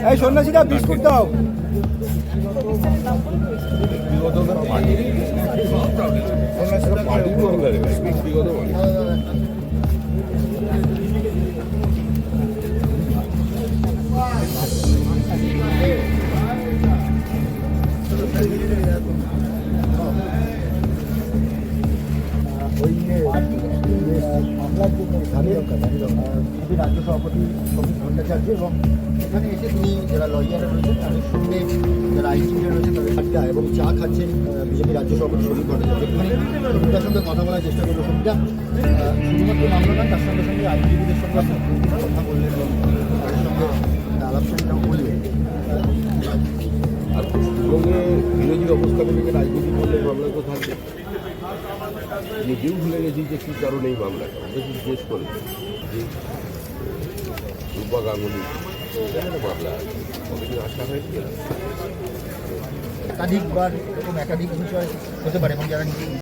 এই সন্ন্যাসীরা বিস্কুট দাও। রাজ্য সভাপতি সৌমিক ভট্টাচার্য এবং এখানে এসে তিনি যারা লয়াররা রয়েছেন তাদের সঙ্গে যারা আইনজীবীরা রয়েছেন তাদের আড্ডা এবং চা খাচ্ছেন বিজেপি রাজ্য সভাপতি সৌমিক ভট্টাচার্য। এখানে সৌমিকদার সঙ্গে কথা বলার চেষ্টা করবো। সৌমিকদা, শুধুমাত্র মামলা নয়, তার সঙ্গে সঙ্গে আইনজীবীদের সঙ্গে কথা বললেন এবং তাদের সঙ্গে আলাপ সালাপটাও বললেন। আর পশ্চিমবঙ্গে বিরোধী অবস্থানে থেকে রাজনীতি করলে মামলা তো থাকবে। নিজেও ভুলে গেছি যে কী কারণে এই মামলাটা ওদের জিজ্ঞেস করে যে রূপা গাঙ্গুলি মামলা আছে কতদিন আসা হয়েছিল। একাধিকবার এরকম একাধিক বিষয় হতে পারে এবং যারা